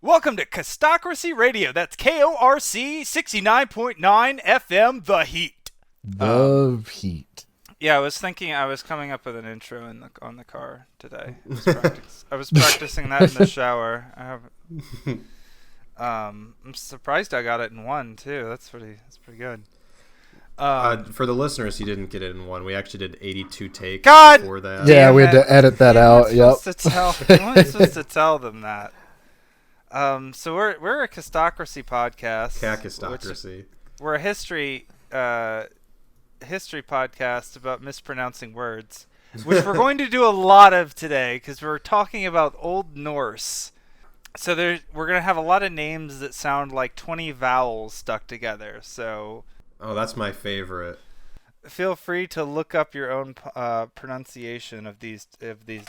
Welcome to Kakistocracy Radio. That's KORC 69.9 FM, The Heat. The Heat. Yeah, I was coming up with an intro on the car today. I was practicing that in the shower. I'm surprised I got it in one too. That's pretty good. For the listeners who didn't get it in one, we actually did 82 takes before that. Yeah, we had to edit that out. Yep. You weren't supposed to tell them that. So we're a Kakistocracy podcast. Kakistocracy. We're a history podcast about mispronouncing words, which we're going to do a lot of today because we're talking about Old Norse. So we're going to have a lot of names that sound like 20 vowels stuck together. So that's my favorite. Feel free to look up your own pronunciation of these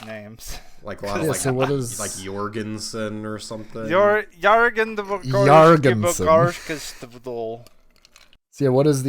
names. Like a lot of like Jorgensen or something. Jorgen the Jorgensen. So yeah, what is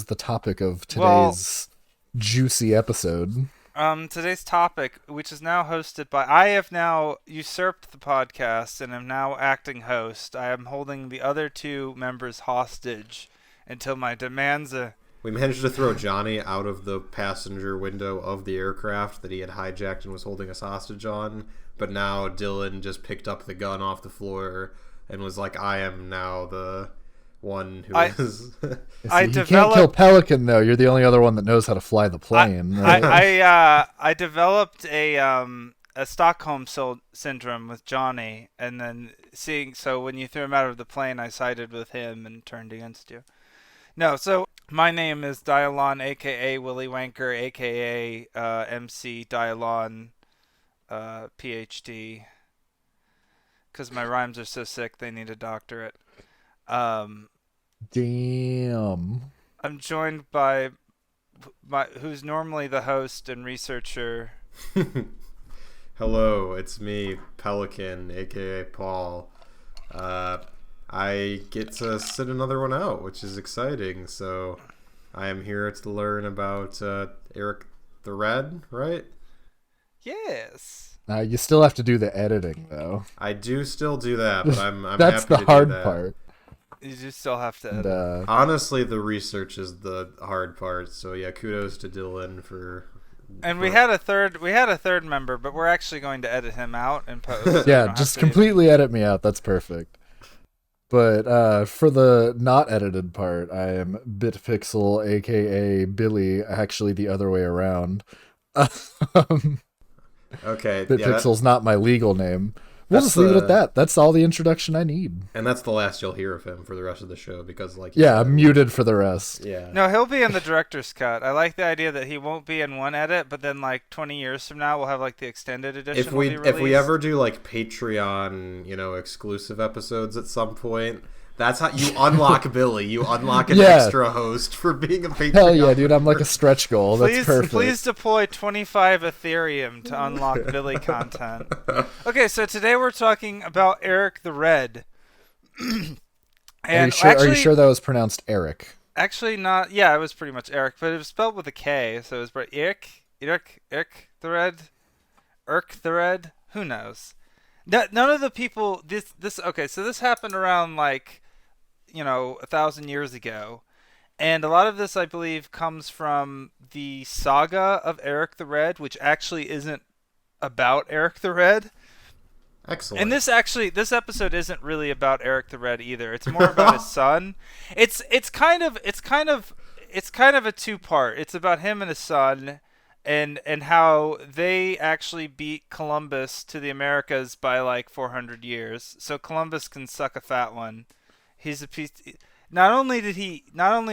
the topic of today's juicy episode? Today's topic, which is now hosted by I have now usurped the podcast and am now acting host. I am holding the other two members hostage until my demands are. We managed to throw Johnny out of the passenger window of the aircraft that he had hijacked and was holding us hostage on, but now Dylan just picked up the gun off the floor and was like, I am now the one who is... You can't kill Pelican, though. You're the only other one that knows how to fly the plane. I developed a Stockholm syndrome with Johnny, and then so when you threw him out of the plane, I sided with him and turned against you. No, so my name is Dialon, a.k.a. Willy Wanker, a.k.a. MC Dialon, Ph.D. Because my rhymes are so sick, they need a doctorate. Damn. I'm joined by who's normally the host and researcher. Hello, it's me, Pelican, a.k.a. Paul. I get to sit another one out, which is exciting. So I am here to learn about Erik the Red, right? Yes. You still have to do the editing, though. I do still do that, but I'm That's happy the to hard do that. part. You just still have to edit. Honestly, the research is the hard part. So yeah, kudos to Dylan for. And we had a third member, but we're actually going to edit him out and post. Yeah, just completely edit me out. That's perfect. But for the not edited part, I am Bitpixel, aka Billy, actually the other way around. Okay. Bitpixel's not my legal name. We'll just leave it at that. That's all the introduction I need. And that's the last you'll hear of him for the rest of the show because, I'm muted for the rest. Yeah. No, he'll be in the director's cut. I like the idea that he won't be in one edit, but then 20 years from now we'll have the extended edition. If we ever do Patreon, exclusive episodes at some point, that's how you unlock Billy. You unlock an extra host for being a Patreon. Hell yeah, dude! I'm like a stretch goal. That's perfect. Please deploy 25 Ethereum to unlock Billy content. Okay, so today we're talking about Erik the Red. Are you sure that was pronounced Erik? Actually, not. Yeah, it was pretty much Erik, but it was spelled with a K, so it was Erik the Red, Erik the Red. Who knows? None of the people. Okay, so this happened around 1,000 years ago, and a lot of this I believe comes from the saga of Erik the Red, which actually isn't about Erik the Red. Excellent. And this episode isn't really about Erik the Red either. It's more about his son. It's kind of a two-part. It's about him and his son, and how they actually beat Columbus to the Americas by 400 years. So Columbus can suck a fat one. He's a piece. Not only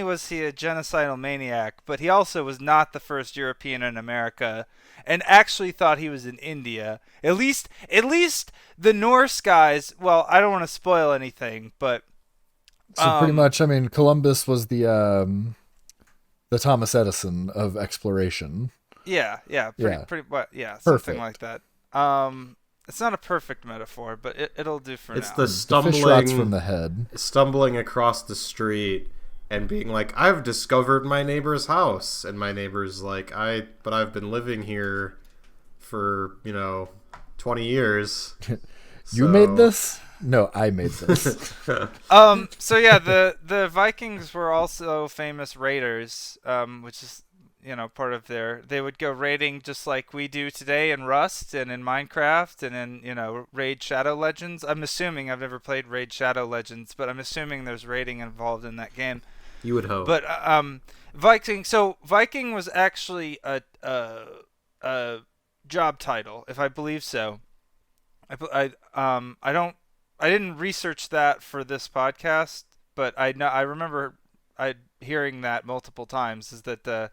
was he a genocidal maniac, but he also was not the first European in America, and actually thought he was in India. At least the Norse guys. Well, I don't want to spoil anything, but so pretty much, Columbus was the Thomas Edison of exploration. Yeah, pretty, Perfect. something like that. It's not a perfect metaphor, but it'll do for now. It's the stumbling fish rots from the head, stumbling across the street and being like, I've discovered my neighbor's house, and my neighbor's like, but I've been living here for 20 years. You made this? No, I made this. So yeah, the Vikings were also famous raiders, which is part of they would go raiding just like we do today in Rust and in Minecraft and in Raid Shadow Legends. I'm assuming I've never played Raid Shadow Legends, but I'm assuming there's raiding involved in that game. You would hope. But Viking was actually a job title, if I believe so. I didn't research that for this podcast, but I remember hearing that multiple times. Is that the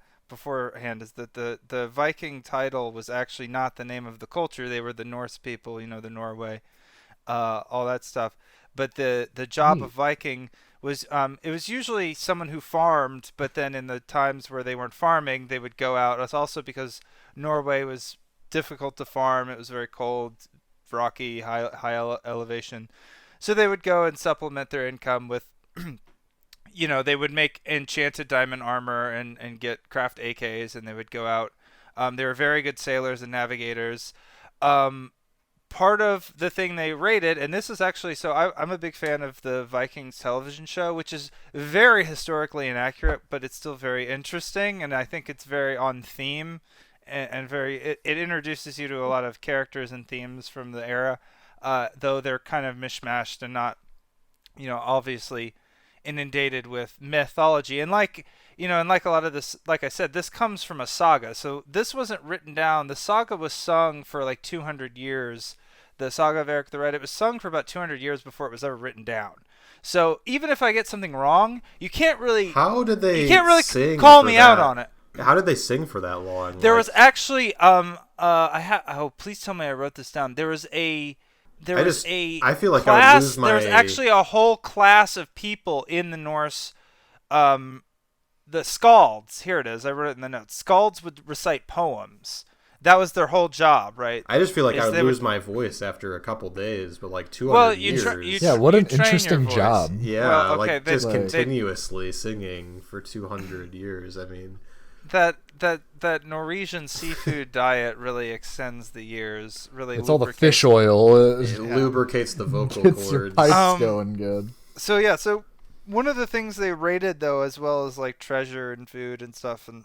Viking title was actually not the name of the culture. They were the Norse people, the Norway, all that stuff. But the job of Viking was it was usually someone who farmed, but then in the times where they weren't farming, they would go out. It's also because Norway was difficult to farm. It was very cold, rocky, high elevation. So they would go and supplement their income with they would make enchanted diamond armor and get craft AKs, and they would go out. They were very good sailors and navigators. Part of the thing they rated, and this is actually, so I'm a big fan of the Vikings television show, which is very historically inaccurate, but it's still very interesting, and I think it's very on theme, and it introduces you to a lot of characters and themes from the era, though they're kind of mishmashed and not, obviously inundated with mythology. And like a lot of this, like I said, this comes from a saga. So this wasn't written down. The saga was sung for like 200 years. The Saga of Erik the Red, it was sung for about 200 years before it was ever written down. So even if I get something wrong, you can't really sing call me out on it. How did they sing for that long? There was actually please tell me I wrote this down. I feel like class, I would lose my... There was actually a whole class of people in the Norse, the Skalds. Here it is. I wrote it in the notes. Skalds would recite poems. That was their whole job, right? I just feel like I would lose my voice after a couple days, but like 200 years. What an interesting job. Yeah, continuously singing for 200 years. I mean, that Norwegian seafood diet really extends the years. Really, it's all the fish oil. It lubricates the vocal gets cords. Your pipes going good. So one of the things they rated, though, as well as like treasure and food and stuff and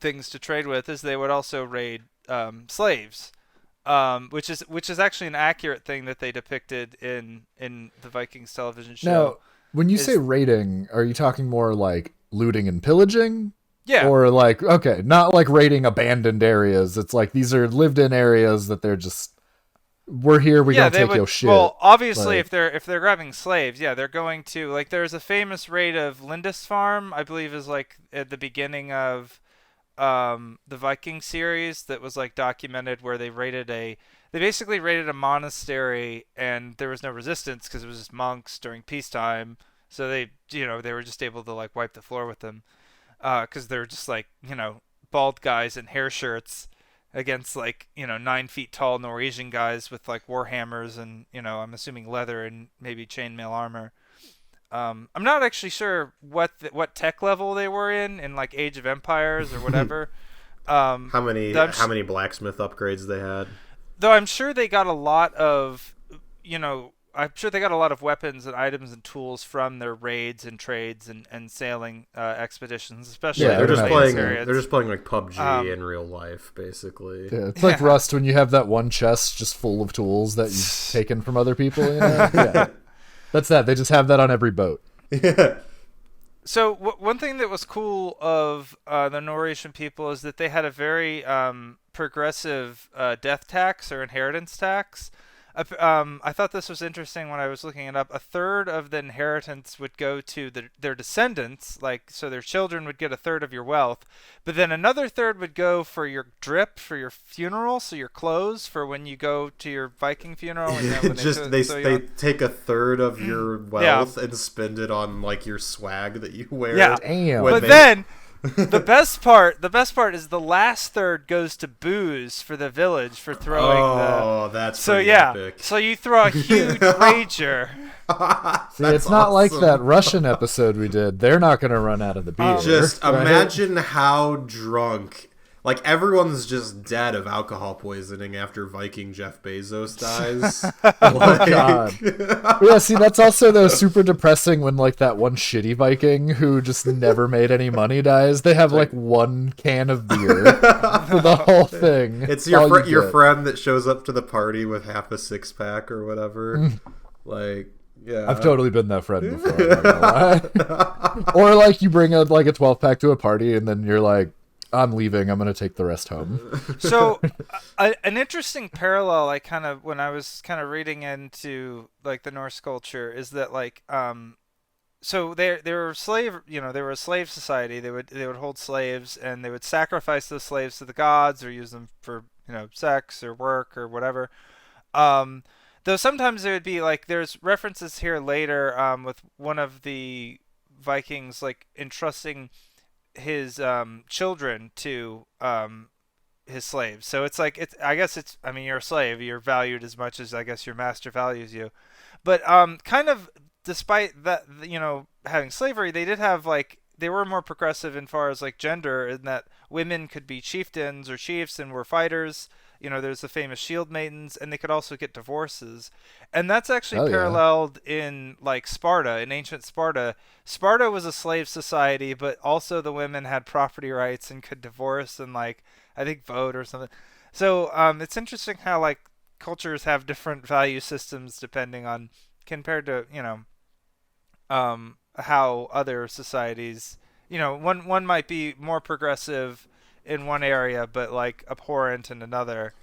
things to trade with, is they would also raid slaves, which is actually an accurate thing that they depicted in the Vikings television show. Now, when you say raiding, are you talking more like looting and pillaging? Yeah. Or like, okay, not like raiding abandoned areas. It's like these are lived-in areas that they're just, we're here, we don't take your shit. Well, obviously, if they're grabbing slaves, yeah, they're going to, like, there's a famous raid of Lindisfarne, I believe, is like at the beginning of the Viking series that was like documented, where they basically raided a monastery, and there was no resistance because it was just monks during peacetime. So they were just able to like wipe the floor with them. Because they're just like, bald guys in hair shirts against like, 9 feet tall Norwegian guys with like war hammers and, I'm assuming leather and maybe chainmail armor. I'm not actually sure what tech level they were in like Age of Empires or whatever. How many blacksmith upgrades they had? Though I'm sure they got a lot of, weapons and items and tools from their raids and trades and sailing expeditions, especially. Yeah, they're just playing like PUBG in real life, basically. Yeah, it's like Rust when you have that one chest just full of tools that you've taken from other people. Yeah, that's that. They just have that on every boat. Yeah. So one thing that was cool of the Norwegian people is that they had a very progressive death tax or inheritance tax. I thought this was interesting when I was looking it up. A third of the inheritance would go to their descendants, so their children would get a third of your wealth, but then another third would go for your drip, for your funeral, so your clothes for when you go to your Viking funeral. And then they take a third of your wealth and spend it on like your swag that you wear. Yeah, damn. The best part is the last third goes to booze for the village for throwing that's epic. So you throw a huge rager. See, it's not like that Russian episode we did. They're not going to run out of the beer. Just imagine how drunk Like, everyone's just dead of alcohol poisoning after Viking Jeff Bezos dies. Oh god. Yeah, see, that's also though super depressing when like that one shitty Viking who just never made any money dies. They have like one can of beer for the whole thing. It's your friend that shows up to the party with half a six-pack or whatever. Like, yeah. I've totally been that friend before, I'm not gonna lie. Or like you bring a 12-pack to a party and then you're like, I'm leaving. I'm going to take the rest home. So, an interesting parallel, like kind of when I was kind of reading into like the Norse culture, is that like, so they were slave, they were a slave society. They would hold slaves and they would sacrifice those slaves to the gods or use them for sex or work or whatever. Though sometimes there would be like there's references here later with one of the Vikings like entrusting his children to his slaves. So it's like you're a slave, you're valued as much as I guess your master values you. But kind of despite that, having slavery, they did have like they were more progressive in far as like gender, in that women could be chieftains or chiefs and were fighters. There's the famous shield maidens, and they could also get divorces. And that's actually paralleled in like Sparta, in ancient Sparta. Sparta was a slave society, but also the women had property rights and could divorce and like I think vote or something. So it's interesting how like cultures have different value systems depending on compared to how other societies one might be more progressive in one area but like abhorrent in another.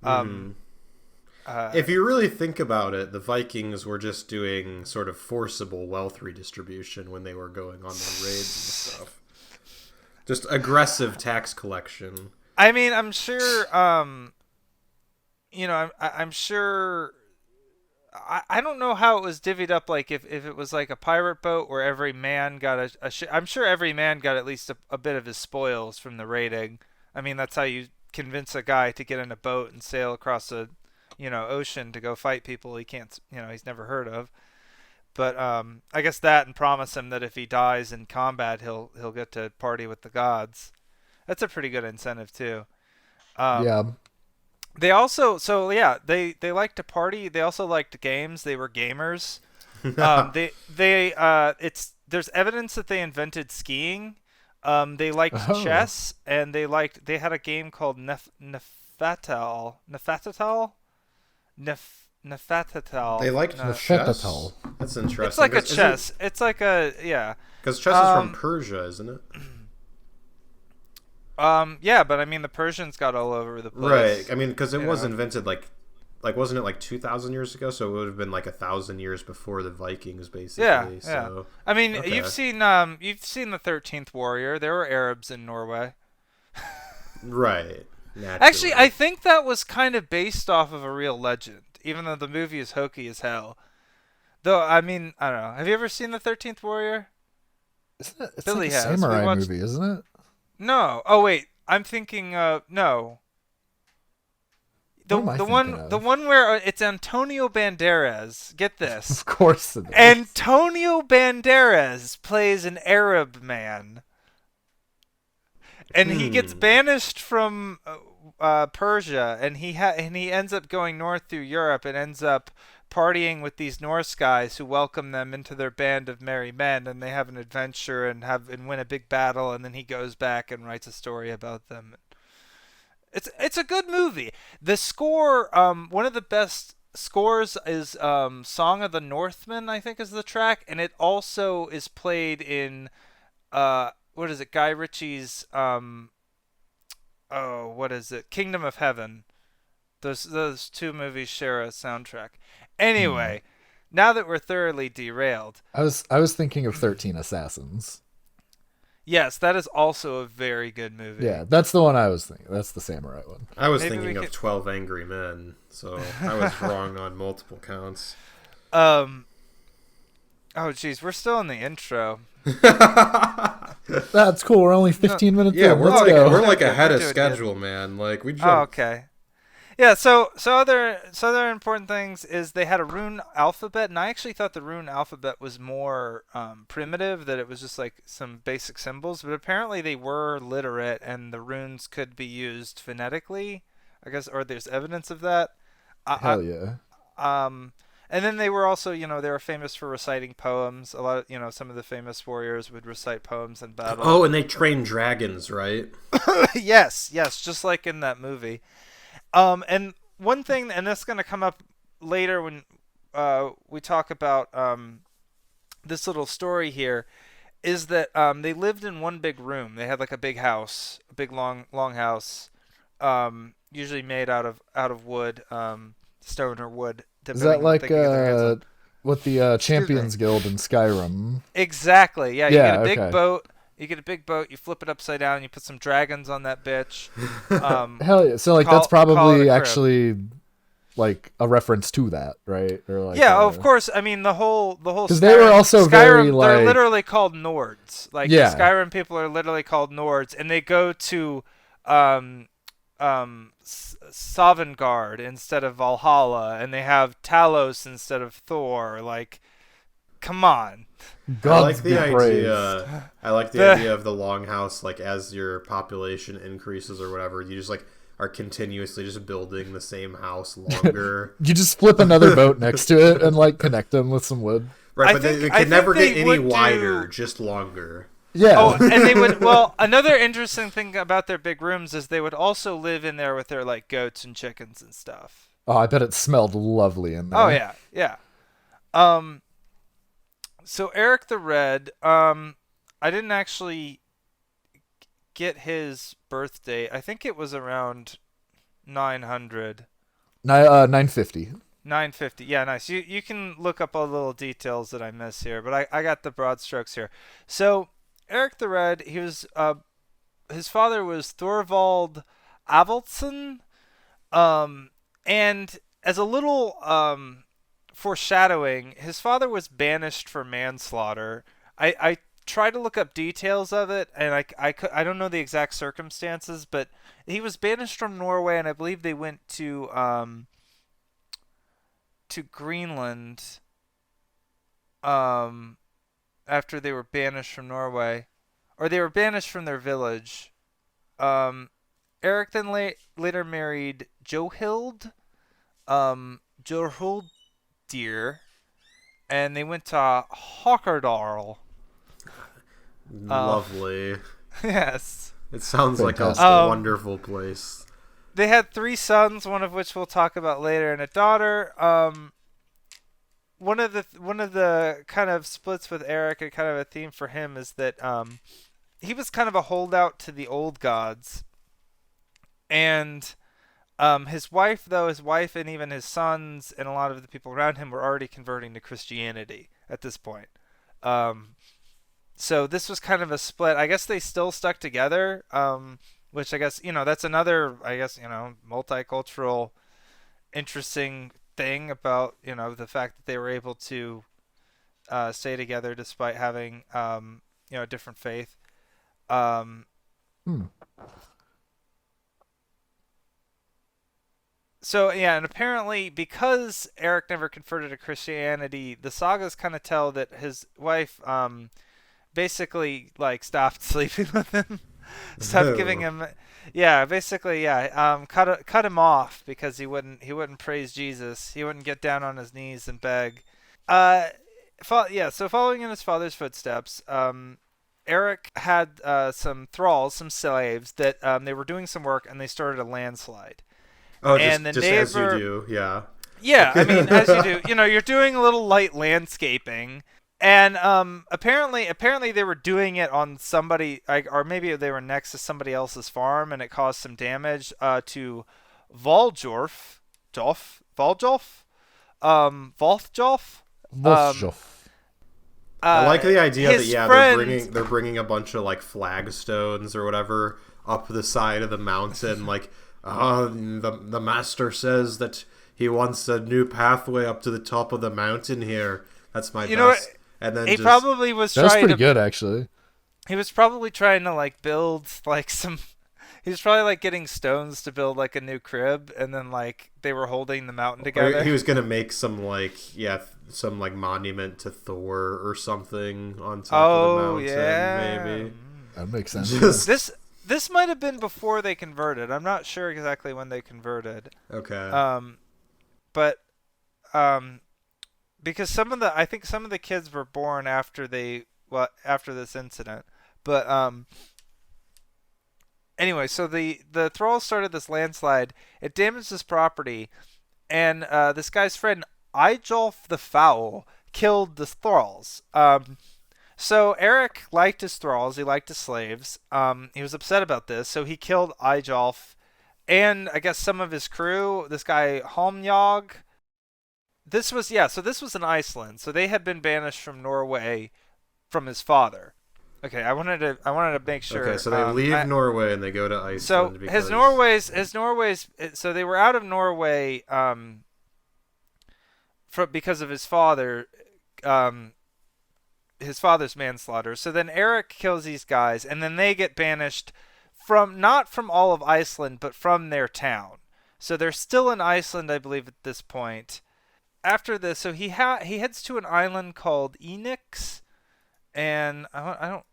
If you really think about it, the Vikings were just doing sort of forcible wealth redistribution when they were going on their raids and stuff. Just aggressive tax collection. I mean, I'm sure I'm sure I don't know how it was divvied up, like if it was like a pirate boat where every man got I'm sure every man got at least a bit of his spoils from the raiding. I mean, that's how you convince a guy to get in a boat and sail across a ocean to go fight people he can't he's never heard of. But I guess that, and promise him that if he dies in combat he'll get to party with the gods. That's a pretty good incentive too. Yeah. They also they like to party. They also liked games. They were gamers. There's evidence that they invented skiing. They liked chess, and they had a game called Nefatal. They liked chess. That's interesting. It's like a chess. It's like a because chess is from Persia, isn't it? Yeah, but I mean the Persians got all over the place. Right. I mean, because it was invented like wasn't it like 2,000 years ago? So it would have been like 1,000 years before the Vikings, basically. Yeah. So, I mean, you've seen the 13th Warrior. There were Arabs in Norway. Right. Naturally. Actually, I think that was kind of based off of a real legend, even though the movie is hokey as hell. Though, I mean, I don't know. Have you ever seen the 13th Warrior? It's Billy like a samurai movie, isn't it? No. Oh wait, I'm thinking. No. The one where it's Antonio Banderas. Get this. Of course it is. Antonio Banderas plays an Arab man, and he gets banished from Persia, and he ends up going north through Europe and ends up partying with these Norse guys who welcome them into their band of merry men, and they have an adventure and win a big battle, and then he goes back and writes a story about them. It's a good movie. The score, one of the best scores is Song of the Northman, I think is the track, and it also is played in what is it, Guy Ritchie's Kingdom of Heaven. Those two movies share a soundtrack. Anyway, now that we're thoroughly derailed, I was thinking of 13 Assassins. Yes, that is also a very good movie. Yeah, that's the one I was thinking. That's the samurai one. I was thinking of 12 Angry Men, so I was wrong on multiple counts. Oh, geez, we're still in the intro. That's cool. We're only 15 minutes in. Yeah, Let's go. We're like ahead of schedule, man. Like we jumped. Oh, okay. Yeah, so other important things is they had a rune alphabet, and I actually thought the rune alphabet was more primitive, that it was just like some basic symbols, but apparently they were literate, and the runes could be used phonetically, I guess, or there's evidence of that. Hell yeah. Um, and then they were also, they were famous for reciting poems. A lot of, some of the famous warriors would recite poems in battle. Oh, and they train dragons, right? Yes, just like in that movie. And one thing, and this is going to come up later when we talk about this little story here, is that they lived in one big room. They had like a big house, a big long house, usually made out of wood, stone or wood, Is that depending on what like they could get their hands on. what the Excuse me. Champions Guild in Skyrim? Exactly. Yeah, you Yeah, get a big okay. boat. You get a big boat. You flip it upside down. You put some dragons on that bitch. Hell yeah. So like that's Call it a probably crib. actually like a reference to that, right? Or like Yeah, of course. I mean, the whole because they were Skyrim also very they're like literally called Nords. Like the yeah. Skyrim people are literally called Nords, and they go to um Sovngarde instead of Valhalla, and they have Talos instead of Thor. Like, come on. I Gods like be the praised. idea. I like the The idea of the longhouse. Like as your population increases or whatever, you just like are continuously just building the same house longer. You just flip another boat next to it and like connect them with some wood. Right, but they I can think never get they any would wider, do. just longer. Yeah. Oh, and they would. Well, another interesting thing about their big rooms is they would also live in there with their like goats and chickens and stuff. Oh, I bet it smelled lovely in Oh there. yeah, yeah. Um, so Eric the Red, I didn't actually get his birthday. I think it was around 900. 950. 950. Yeah, nice. You can look up all the little details that I miss here, but I got the broad strokes here. So Eric the Red, he was his father was Thorvald Avildsen, and as a little foreshadowing, his father was banished for manslaughter. I tried to look up details of it, and I don't know the exact circumstances, but he was banished from Norway, and I believe they went to Greenland um, after they were banished from Norway, or they were banished from their village. Um, Eric then later married Johild, Jorhuldir, and they went to Hokkardal. Um, Lovely. yes. It sounds like a Fantastic. wonderful place. They had three sons, one of which we'll talk about later, and a daughter. One of the kind of splits with Eric, and kind of a theme for him, is that he was kind of a holdout to the old gods, and his wife, and even his sons, and a lot of the people around him were already converting to Christianity at this point. Um, so this was kind of a split. I guess they still stuck together, which I guess that's another multicultural interesting thing about the fact that they were able to stay together despite having a different faith. Um, Hmm. so yeah, and apparently because Eric never converted to Christianity, the sagas kind of tell that his wife basically like stopped sleeping with him, stopped giving No. him, yeah, basically yeah, cut him off because he wouldn't praise Jesus, he wouldn't get down on his knees and beg. Uh, yeah, so following in his father's footsteps, Eric had some thralls, some slaves that they were doing some work and they started a landslide. Oh, And the just as you neighbor, do, yeah. yeah, I mean, as you do, you're doing a little light landscaping, and apparently they were doing it on somebody, like, or maybe they were next to somebody else's farm, and it caused some damage to Voljorf, Volthjof, um, Volshoff. I like the idea that his yeah, friend. they're bringing a bunch of like flagstones or whatever up the side of the mountain. Like, the master says that he wants a new pathway up to the top of the mountain here. That's my You know what? best. And then He just probably was That was trying pretty to. good actually. He was probably trying to like build like some. He's probably like getting stones to build like a new crib, and then like they were holding the mountain together. Or he was gonna make some some like monument to Thor or something on top of the mountain. Yeah, Maybe That makes sense. this might have been before they converted. I'm not sure exactly when they converted. Okay. But because I think some of the kids were born after after this incident. But anyway, so the thralls started this landslide. It damaged his property, and this guy's friend Eyjolf the Foul killed the thralls. So Erik liked his thralls. He liked his slaves. He was upset about this, so he killed Eyjolf and I guess some of his crew. This guy Holmjog. So this was in Iceland. So they had been banished from Norway from his father. Okay, I wanted to make sure. Okay, so they leave Norway and they go to Iceland. So his Norway's. So they were out of Norway because of his father. His father's manslaughter. So then Erik kills these guys, and then they get banished not from all of Iceland, but from their town. So they're still in Iceland, I believe, at this point. After this, so he heads to an island called Enix, and I don't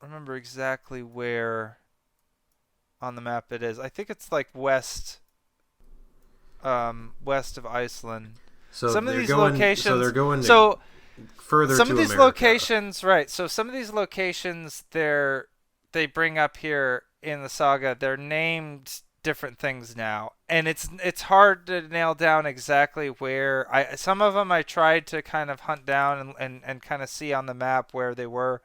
remember exactly where on the map it is. I think it's like west of Iceland. So some of these locations. So they're going. Further some to of these America. locations, right? So some of these locations, they bring up here in the saga. They're named different things now, and it's hard to nail down exactly where. Some of them I tried to kind of hunt down and kind of see on the map where they were.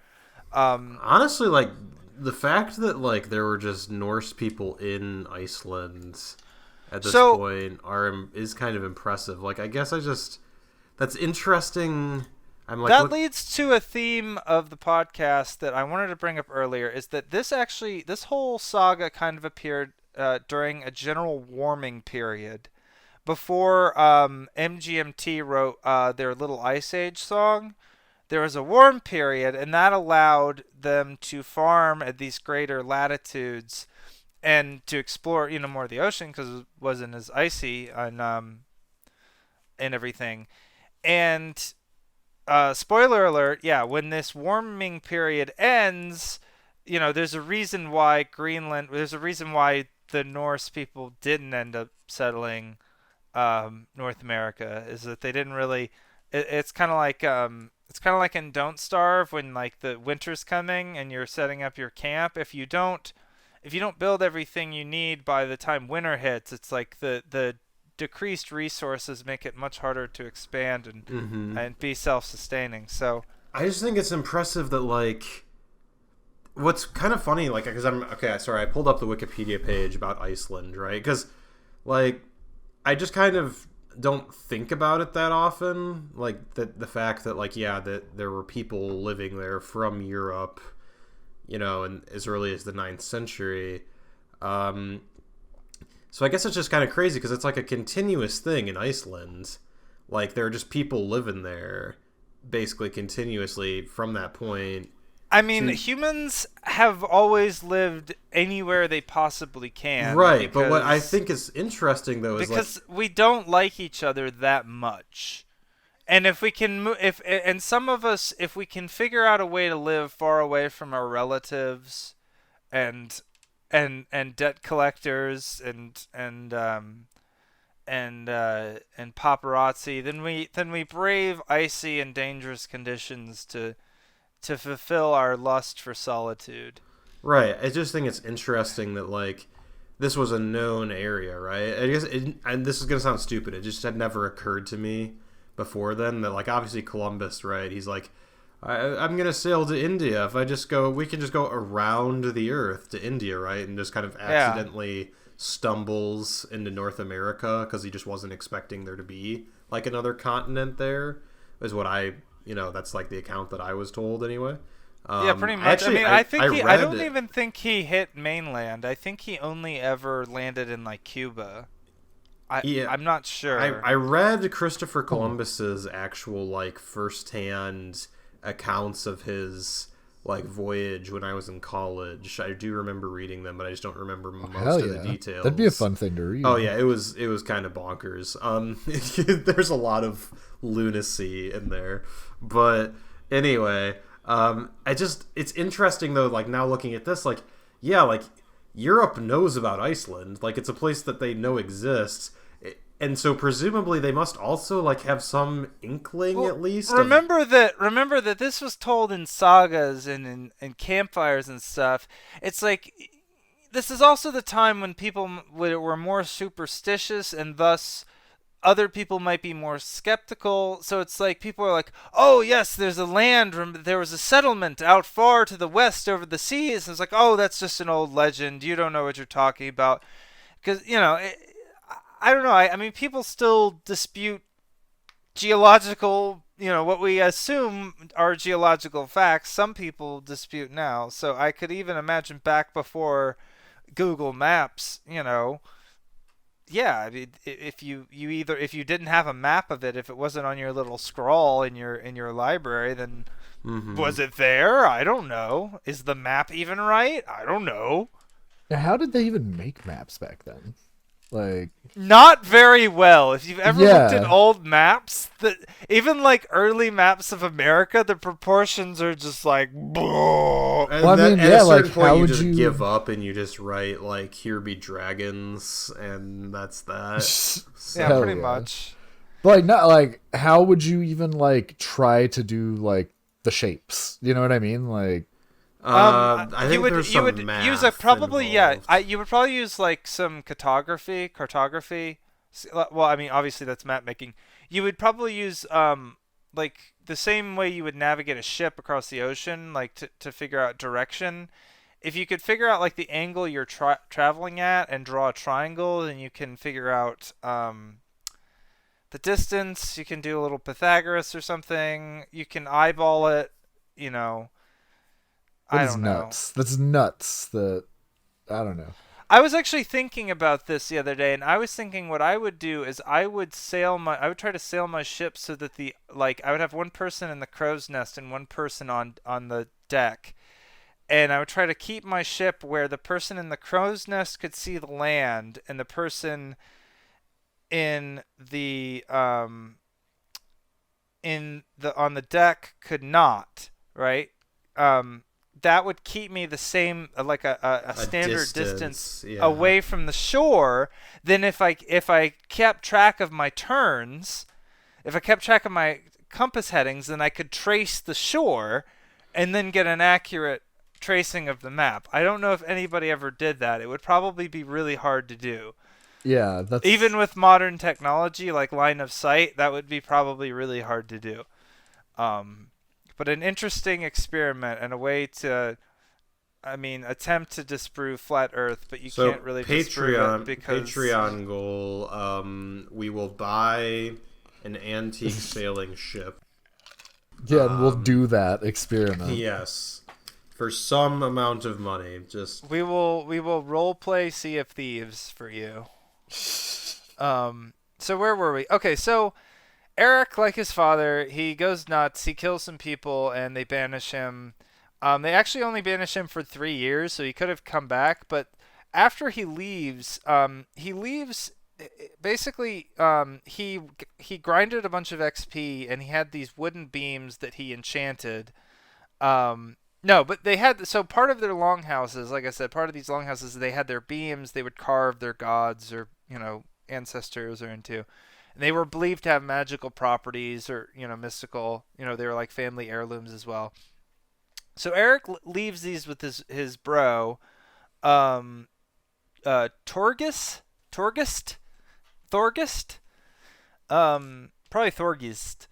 Honestly, like the fact that like there were just Norse people in Iceland at this point is kind of impressive. Like I guess that's interesting. Leads to a theme of the podcast that I wanted to bring up earlier, is that this whole saga kind of appeared during a general warming period before MGMT wrote their little Ice Age song. There was a warm period, and that allowed them to farm at these greater latitudes and to explore more of the ocean because it wasn't as icy and everything. And spoiler alert, yeah, when this warming period ends, there's a reason why the Norse people didn't end up settling North America, is that they didn't really. It's kind of like in Don't Starve, when like the winter's coming and you're setting up your camp. If you don't build everything you need by the time winter hits, it's like the decreased resources make it much harder to expand and be self-sustaining. So I just think it's impressive that like what's kind of funny, like, because I pulled up the Wikipedia page about Iceland, right? Because like I just kind of don't think about it that often, like the fact that like that there were people living there from Europe, in as early as the 9th century. So I guess it's just kind of crazy because it's like a continuous thing in Iceland. Like there are just people living there basically continuously from that point. I mean, humans have always lived anywhere they possibly can. Right, but what I think is interesting though is because we don't like each other that much. And if we can some of us, if we can figure out a way to live far away from our relatives and debt collectors and paparazzi, then we brave icy and dangerous conditions to fulfill our lust for solitude. Right. I just think it's interesting that like this was a known area, right? I guess and this is gonna sound stupid. It just had never occurred to me before then that like obviously Columbus, right? He's like, I'm gonna sail to India. If we can just go around the earth to India, right? And just kind of accidentally stumbles into North America because he just wasn't expecting there to be like another continent there. Is what that's like the account that I was told anyway. Yeah, pretty much. Actually, I don't even think he hit mainland. I think he only ever landed in like Cuba. I'm not sure. I read Christopher Columbus's actual like firsthand accounts of his like Voyage when I was in college. I do remember reading them, but I just don't remember Hell most of the yeah. details. That'd be a fun thing to read. Oh yeah, it was kind of bonkers. There's a lot of lunacy in there, but anyway, it's interesting though. Like now looking at this, like yeah, like Europe knows about Iceland. Like it's a place that they know exists. And so presumably they must also like have some inkling at least. Remember that this was told in sagas and in campfires and stuff. It's like this is also the time when people were more superstitious and thus other people might be more skeptical. So it's like people are like, oh yes, there's a land, there was a settlement out far to the west over the seas. And it's like, oh, that's just an old legend. You don't know what you're talking about. Because, I don't know. I mean, people still dispute geological, what we assume are geological facts. Some people dispute now. So I could even imagine back before Google Maps, yeah, I mean, if you didn't have a map of it, if it wasn't on your little scroll in your library, then was it there? I don't know. Is the map even right? I don't know. How did they even make maps back then? Like, not very well. If you've ever looked at old maps, even like early maps of America, the proportions are just like. And at a certain point, you just give up and you just write like "Here be dragons," and that's that. Yeah, pretty much. But like, not like, how would you even like try to do like the shapes? You know what I mean? Like. I think you would use probably involved. you would probably use like some cartography. Well, I mean, obviously that's map making. You would probably use like the same way you would navigate a ship across the ocean, like to figure out direction. If you could figure out like the angle you're traveling at and draw a triangle, then you can figure out the distance. You can do a little Pythagoras or something. You can eyeball it. I don't know. That's nuts. I don't know. I was actually thinking about this the other day, and I was thinking what I would do is I would try to sail my ship so that I would have one person in the crow's nest and one person on the deck. And I would try to keep my ship where the person in the crow's nest could see the land and the person on the deck could not, right? That would keep me the same, like a standard distance away from the shore. Then if I kept track of my turns, if I kept track of my compass headings, then I could trace the shore and then get an accurate tracing of the map. I don't know if anybody ever did that. It would probably be really hard to do. Yeah, even with modern technology like line of sight, that would be probably really hard to do. But an interesting experiment and a way to, attempt to disprove flat Earth, but you can't really disprove it because... Patreon goal, we will buy an antique sailing ship. Yeah, and we'll do that experiment. Yes. For some amount of money. We will role play Sea of Thieves for you. So where were we? Okay, so... Erik, like his father, he goes nuts. He kills some people, and they banish him. They actually only banish him for 3 years, so he could have come back. But after he leaves. Basically, he grinded a bunch of XP, and he had these wooden beams that he enchanted. No, but they had part of their longhouses. Like I said, part of these longhouses, they had their beams. They would carve their gods or ancestors or into. They were believed to have magical properties or, mystical. They were like family heirlooms as well. So Erik leaves these with his bro, Thorgist? Probably Thorgist.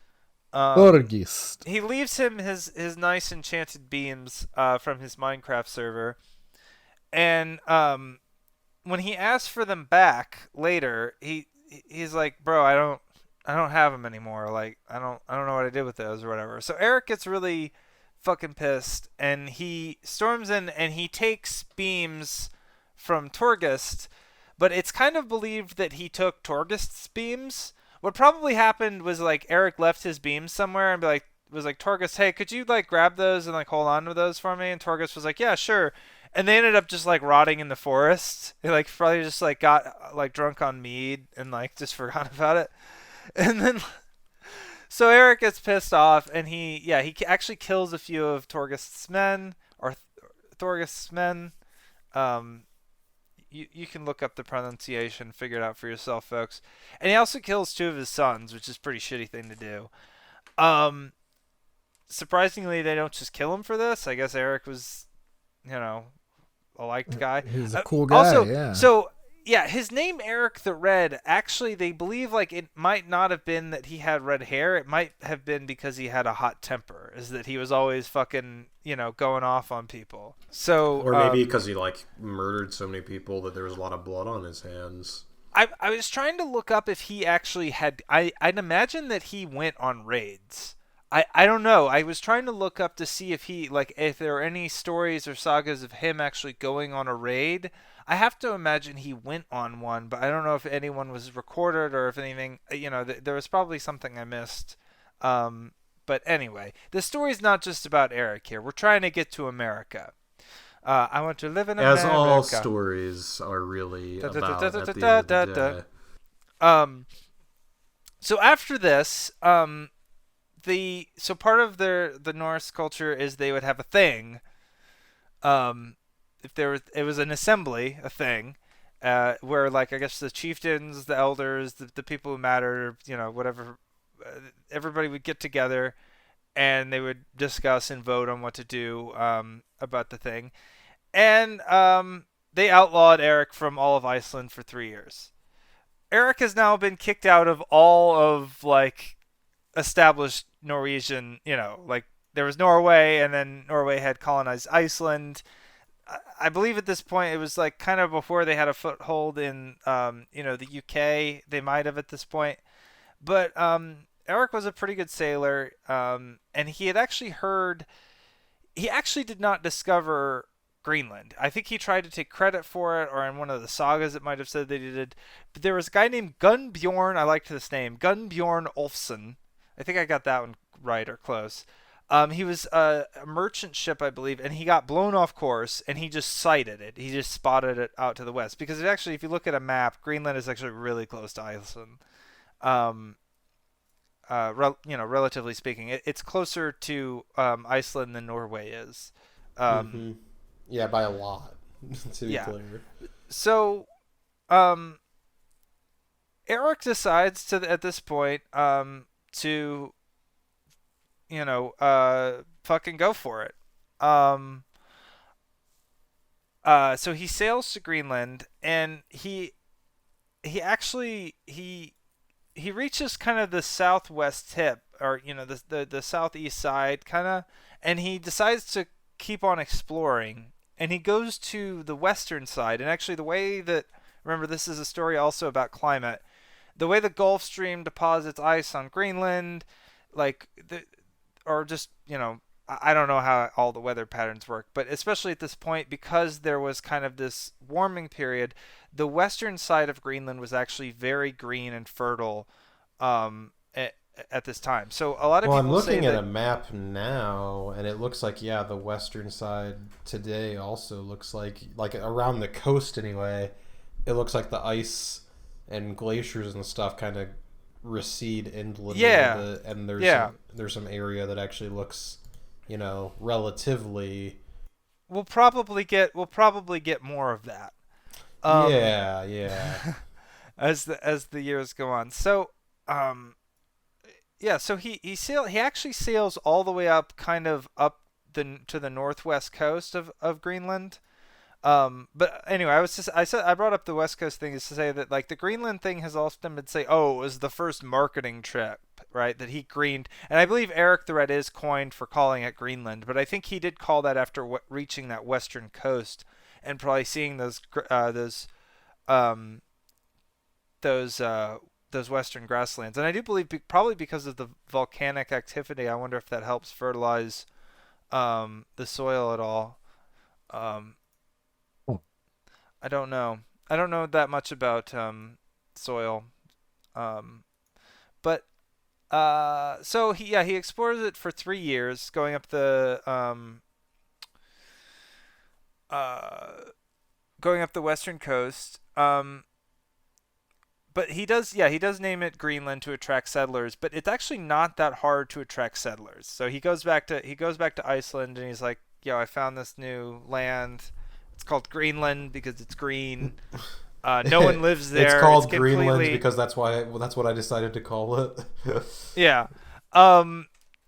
Thorgist. He leaves him his nice enchanted beams from his Minecraft server. And when he asks for them back later, he's like, bro, I don't have them anymore. Like, I don't know what I did with those or whatever. So Erik gets really fucking pissed, and he storms in and he takes beams from Torgist, but it's kind of believed that he took Torgist's beams. What probably happened was like Erik left his beams somewhere and be like, was like, Torgus, hey, could you like grab those and like hold on to those for me? And Torgus was like, yeah, sure. And they ended up just like rotting in the forest. They like probably just like got like drunk on mead and like just forgot about it. And then so Erik gets pissed off, and he actually kills a few of Torgus's men, or Thorgus's men. Um, you can look up the pronunciation, figure it out for yourself, folks. And he also kills two of his sons, which is a pretty shitty thing to do. Um, Surprisingly, they don't just kill him for this. I guess Erik was, you know, a liked guy. He's a cool guy. Also, yeah. so yeah, his name Erik the Red. Actually, they believe like it might not have been that he had red hair. It might have been because he had a hot temper. Is that he was always fucking going off on people. So or maybe because he like murdered so many people that there was a lot of blood on his hands. I was trying to look up if he actually had. I'd imagine that he went on raids. I don't know. I was trying to look up to see if there are any stories or sagas of him actually going on a raid. I have to imagine he went on one, but I don't know if anyone was recorded or if anything. There was probably something I missed. But anyway, the story's not just about Erik here. We're trying to get to America. I want to live in America. As all stories are really about at the end of the day. So after this, so part of the Norse culture is they would have a thing. If it was an assembly, a thing, where like I guess the chieftains, the elders, the people who matter, whatever, everybody would get together, and they would discuss and vote on what to do about the thing, and they outlawed Erik from all of Iceland for 3 years. Erik has now been kicked out of all of like established Norwegian, like there was Norway, and then Norway had colonized Iceland. I believe at this point it was like kind of before they had a foothold in, the UK. They might have at this point, but Erik was a pretty good sailor, and he actually did not discover Greenland. I think he tried to take credit for it, or in one of the sagas it might have said that he did. But there was a guy named Gunnbjorn. I liked this name, Gunnbjorn Olfsson. I think I got that one right or close. He was a merchant ship, I believe, and he got blown off course, and he just sighted it. He just spotted it out to the west. Because if you look at a map, Greenland is actually really close to Iceland. Relatively speaking, it's closer to Iceland than Norway is. Yeah, by a lot, to be clear. So, Erik decides at this point to fucking go for it. So he sails to Greenland, and he reaches kind of the southwest tip, or the southeast side kind of, and he decides to keep on exploring, and he goes to the western side. And actually, the way that, remember, this is a story also about climate, the way the Gulf Stream deposits ice on Greenland, I don't know how all the weather patterns work, but especially at this point, because there was kind of this warming period, the western side of Greenland was actually very green and fertile at this time. So a lot of people I'm looking say at a map now, and it looks like the western side today also looks like around the coast anyway. It looks like the ice and glaciers and stuff kind of recede inland a little bit, and there's some area that actually looks, relatively. We'll probably get more of that. Yeah. as the years go on. So so he actually sails all the way up, kind of up to the northwest coast of Greenland. But anyway, I brought up the West Coast thing is to say that like the Greenland thing has often been say, it was the first marketing trip, right? That he greened, and I believe Erik the Red is coined for calling it Greenland, but I think he did call that after reaching that western coast and probably seeing those western grasslands. And I do believe probably because of the volcanic activity. I wonder if that helps fertilize the soil at all. I don't know. I don't know that much about soil, but So he explores it for 3 years, going up the uh going up the western coast. But he does name it Greenland to attract settlers, but it's actually not that hard to attract settlers. So he goes back to Iceland and he's like, "Yo, I found this new land. It's called Greenland because it's green. No one lives there. It's called completely... Greenland because that's what I decided to call it. Yeah. I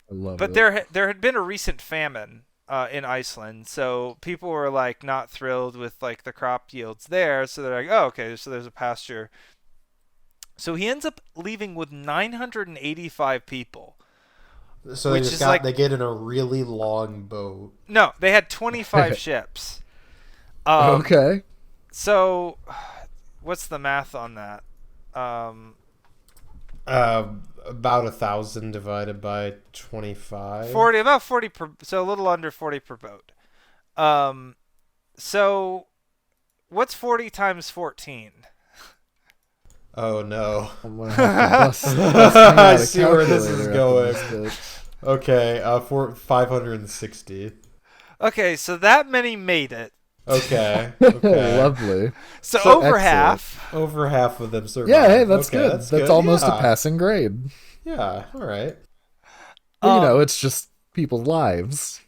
love But it. there had been a recent famine in Iceland, so people were like not thrilled with like the crop yields there. So they're like, "Oh, okay, so there's a pasture." So he ends up leaving with 985 people, So which is like they get in a really long boat. no, they had 25 ships. Um, Okay. So what's the math on that? Um, About 1,000 divided by 25. 40, about 40 per, so a little under 40 per boat. So what's 40 times 14? Oh no. I'm gonna have to I out a see where this is calculator after going. this bit. Okay, for 560. Okay, so that many made it. Okay. Okay. Lovely. So So over excellent. half. Over half of them survived. Yeah, hey, that's Okay, good. That's almost a yeah. passing grade. Yeah, all right. But, Um, it's just people's lives.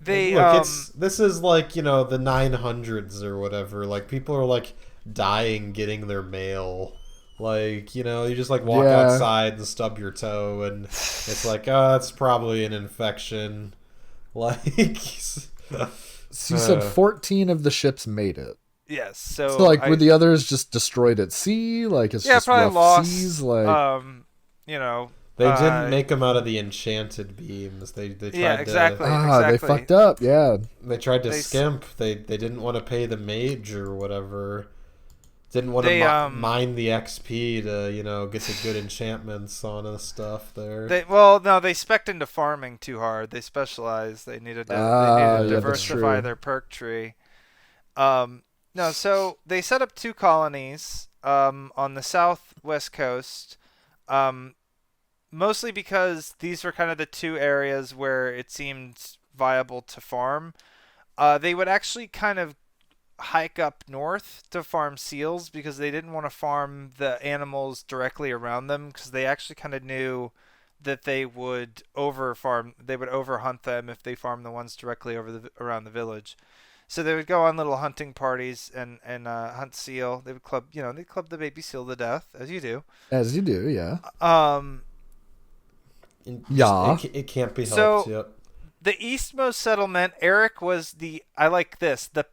They Look, this is like, the 900s or whatever. Like, people are like dying getting their mail. Like, you just like walk Yeah. outside and stub your toe and it's like, oh, that's probably an infection. Like, So you said 14 of the ships made it. yes. So like, were the others just destroyed at sea? Like, it's just probably rough lost. seas? Like, they didn't make them out of the enchanted beams. They tried exactly. they fucked up. Yeah. They tried to They skimp. They didn't want to pay the mage or whatever. Didn't want They, to mine the XP to get the good enchantments on the stuff there. they spec'd into farming too hard. They specialized. They needed to Yeah, that's diversify true. their perk tree. No, so they set up 2 colonies on the southwest coast, mostly because these were kind of the 2 areas where it seemed viable to farm. They would actually kind of hike up north to farm seals because they didn't want to farm the animals directly around them because they actually kind of knew that they would overhunt them if they farmed the ones directly around the village. So they would go on little hunting parties and hunt seal. They would they'd club the baby seal to death, as you do. As you do, yeah. Yeah. It can't be helped. So Yep. the eastmost settlement, Erik was the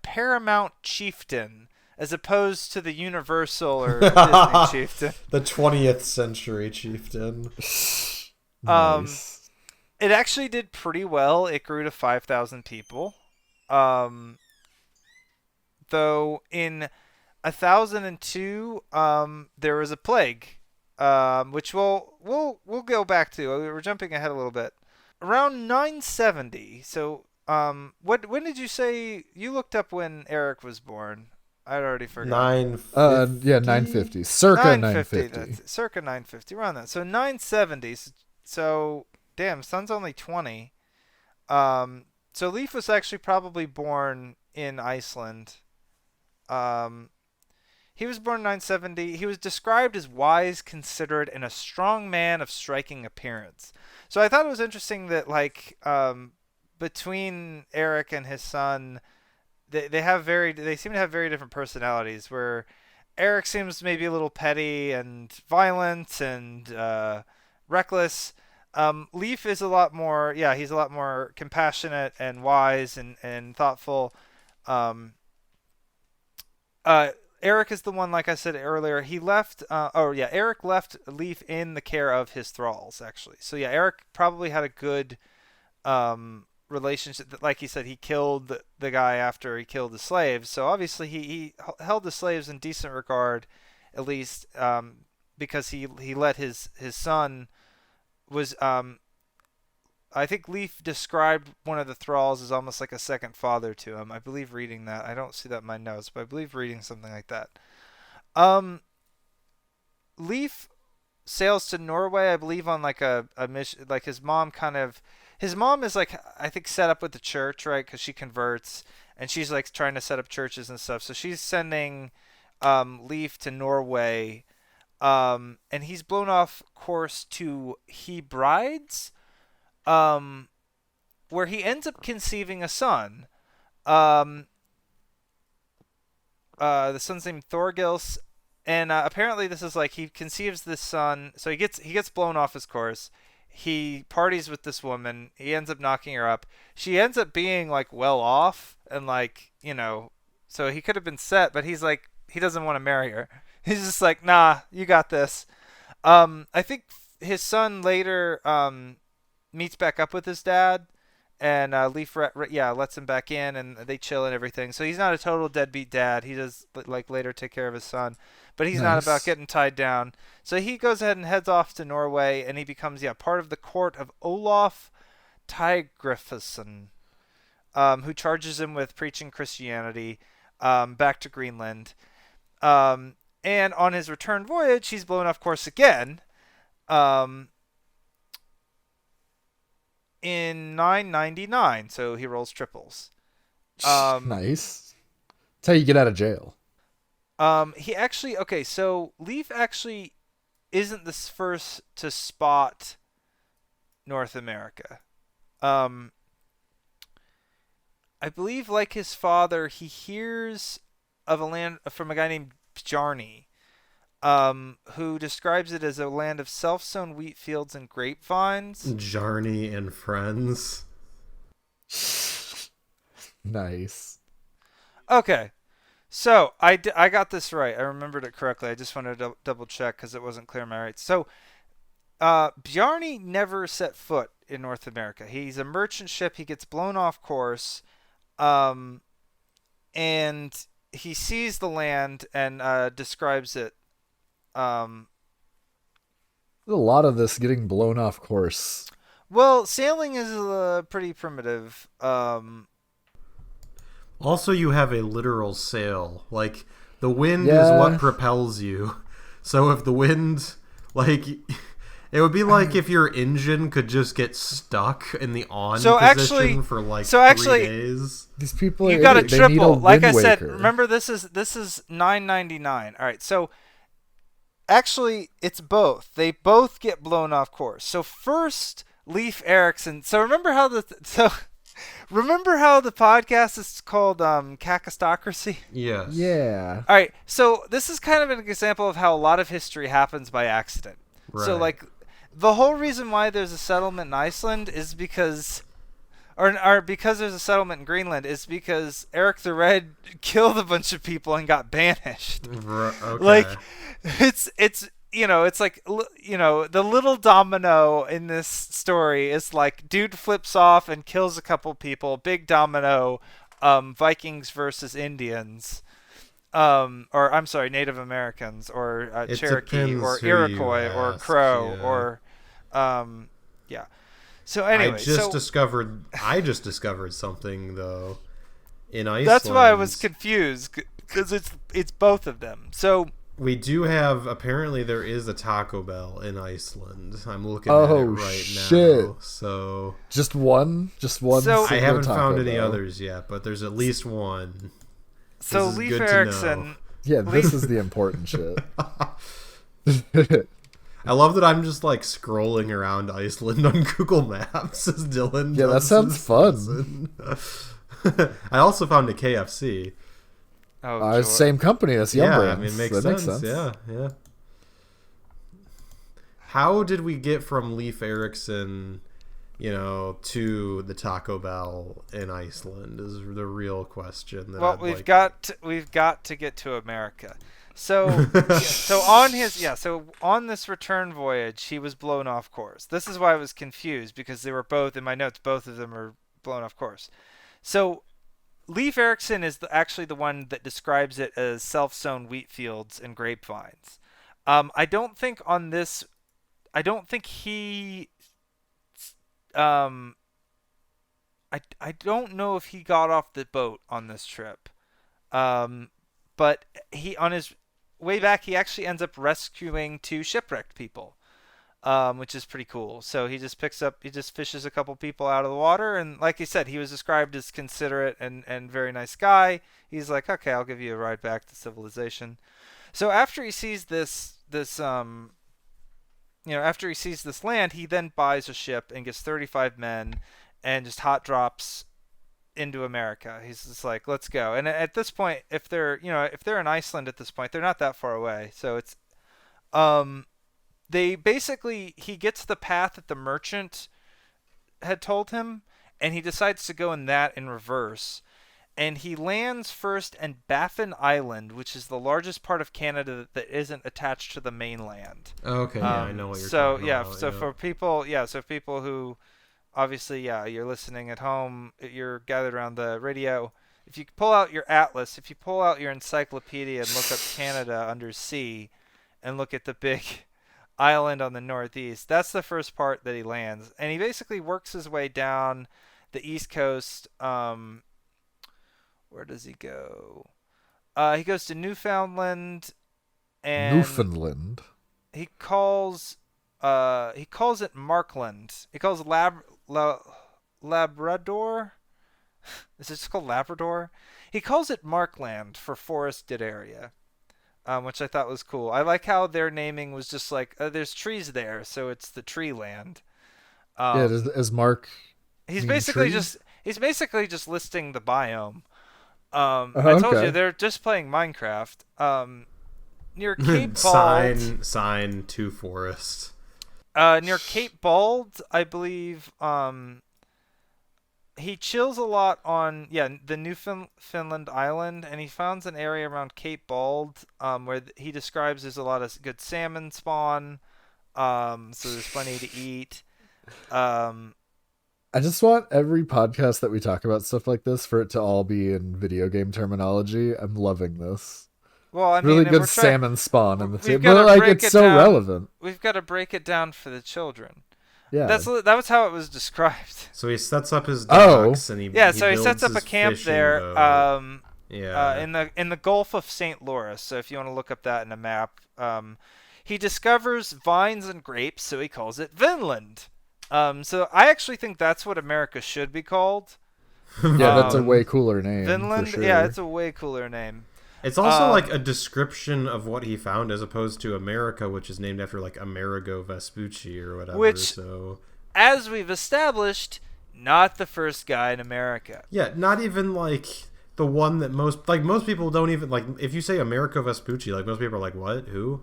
paramount chieftain, as opposed to the universal or Disney chieftain. The 20th century chieftain. Nice. It actually did pretty well. It grew to 5,000 people. Though in 1002, there was a plague, which we'll go back to. We're jumping ahead a little bit. Around 970. So, when did you say you looked up when Erik was born? I'd already forgot. 950. Yeah, 950. Circa 950. That's circa 950. Around that. So 970. So, damn, son's only 20. So Leif was actually probably born in Iceland. He was born in 970. He was described as wise, considerate, and a strong man of striking appearance. So I thought it was interesting that, like, between Erik and his son, they seem to have very different personalities. Where Erik seems maybe a little petty and violent and reckless. Leif is a lot more, he's a lot more compassionate and wise and thoughtful. Erik is the one, like I said earlier, he left, Erik left Leif in the care of his thralls, actually. So yeah, Erik probably had a good relationship. Like he said, he killed the guy after he killed the slaves. So obviously he held the slaves in decent regard, at least, because he let his son was, I think Leif described one of the thralls as almost like a second father to him. I believe reading that. I don't see that in my notes, but I believe reading something like that. Leif sails to Norway, I believe, on like a mission. Like his mom is like, I think, set up with the church, right? Because she converts, and she's like trying to set up churches and stuff. So she's sending Leif to Norway, and he's blown off course to Hebrides, where he ends up conceiving a son. Um, the son's named Thorgils, and apparently this is like he conceives this son. So he gets blown off his course. He parties with this woman. He ends up knocking her up. She ends up being like well off and like so he could have been set, but he's like he doesn't want to marry her. He's just like, nah, you got this. I think his son later meets back up with his dad, and Leaf lets him back in, and they chill and everything. So he's not a total deadbeat dad. He does like later take care of his son, but he's not about getting tied down. So he goes ahead and heads off to Norway, and he becomes part of the court of Olaf Tryggvason, who charges him with preaching Christianity back to Greenland. And on his return voyage, he's blown off course again. In 999, so he rolls triples. Nice. That's how you get out of jail. He actually so Leif actually isn't the first to spot North America. I believe, like his father, he hears of a land from a guy named Bjarni, who describes it as a land of self-sown wheat fields and grapevines. Bjarni and friends. Nice. Okay, so I got this right. I remembered it correctly. I just wanted to double check because it wasn't clear in my rights. So Bjarni never set foot in North America. He's a merchant ship. He gets blown off course, and he sees the land and describes it. There's a lot of this getting blown off course. Well, sailing is pretty primitive. Also, you have a literal sail. Like, the wind is what propels you. So if the wind, like, it would be like if your engine could just get stuck in the on position for like 3 days. These people, you got a triple. Like I said, remember this is $9.99. All right, so actually it's both. They both get blown off course. So first, Leif Erikson. So remember how the podcast is called Kakistocracy? Yes. Yeah. All right. So this is kind of an example of how a lot of history happens by accident. Right. So like the whole reason why there's a settlement in Iceland is because because there's a settlement in Greenland is because Erik the Red killed a bunch of people and got banished. Okay. Like it's it's like the little domino in this story is like dude flips off and kills a couple people. Big domino, Vikings versus Indians, or I'm sorry, Native Americans, or Cherokee, or Iroquois, or Crow, or yeah. So anyway, I just discovered something though in Iceland. That's why I was confused because it's both of them. So we do have, apparently there is a Taco Bell in Iceland. I'm looking at it right now. So just one. So I haven't found any others yet, but there's at least one. So Leif Erikson. Yeah, this is the important shit. I love that I'm just like scrolling around Iceland on Google Maps as Dylan. Yeah, that sounds fun. I also found a KFC. Oh, same company. That's Yum Brands. I mean, makes sense. Yeah. How did we get from Leif Erikson, to the Taco Bell in Iceland? Is the real question. We've got to get to America. So on this return voyage, he was blown off course. This is why I was confused, because they were both in my notes. Both of them are blown off course. So Leif Erikson is actually the one that describes it as self-sown wheat fields and grapevines. I don't think he. I don't know if he got off the boat on this trip. But he way back, he actually ends up rescuing 2 shipwrecked people, which is pretty cool. So he just fishes a couple people out of the water, and like he said, he was described as considerate and very nice guy. He's like, okay, I'll give you a ride back to civilization. So after he sees after he sees this land, he then buys a ship and gets 35 men and just hot drops into America. He's just like, let's go. And at this point, if they're in Iceland at this point, they're not that far away. So it's he gets the path that the merchant had told him, and he decides to go in reverse. And he lands first in Baffin Island, which is the largest part of Canada that isn't attached to the mainland. Oh, okay, I know what you're talking about. So for people, who, obviously, you're listening at home, you're gathered around the radio. If you pull out your atlas, if you pull out your encyclopedia and look up Canada under C, and look at the big island on the northeast, that's the first part that he lands. And he basically works his way down the east coast. Where does he go? He goes to Newfoundland, and Newfoundland. He calls it Markland. He calls Labrador. Is it just called Labrador? He calls it Markland for forested area, which I thought was cool. I like how their naming was just like, there's trees there, so it's the tree land. As Mark. He's basically just listing the biome. I told you they're just playing Minecraft. Near Cape Bald. Sign to forest. Near Cape Bald, I believe. He chills a lot on the Newfoundland Island, and he finds an area around Cape Bald where he describes there's a lot of good salmon spawn. So there's plenty to eat. I just want every podcast that we talk about stuff like this for it to all be in video game terminology. I'm loving this. Well, I mean, really good salmon spawn in the team, but like it's so relevant. We've got to break it down for the children. Yeah, that was how it was described. So he sets up his docks and he sets up a camp there. In the Gulf of St. Louis. So if you want to look up that in a map, he discovers vines and grapes, so he calls it Vinland. So I actually think that's what America should be called. Yeah, that's a way cooler name. Vinland, for sure. Yeah, it's a way cooler name. It's also like a description of what he found, as opposed to America, which is named after like Amerigo Vespucci or whatever. So, as we've established, not the first guy in America. Yeah, not even like the one that most people don't even like. If you say Amerigo Vespucci, like most people are like, "What? Who?"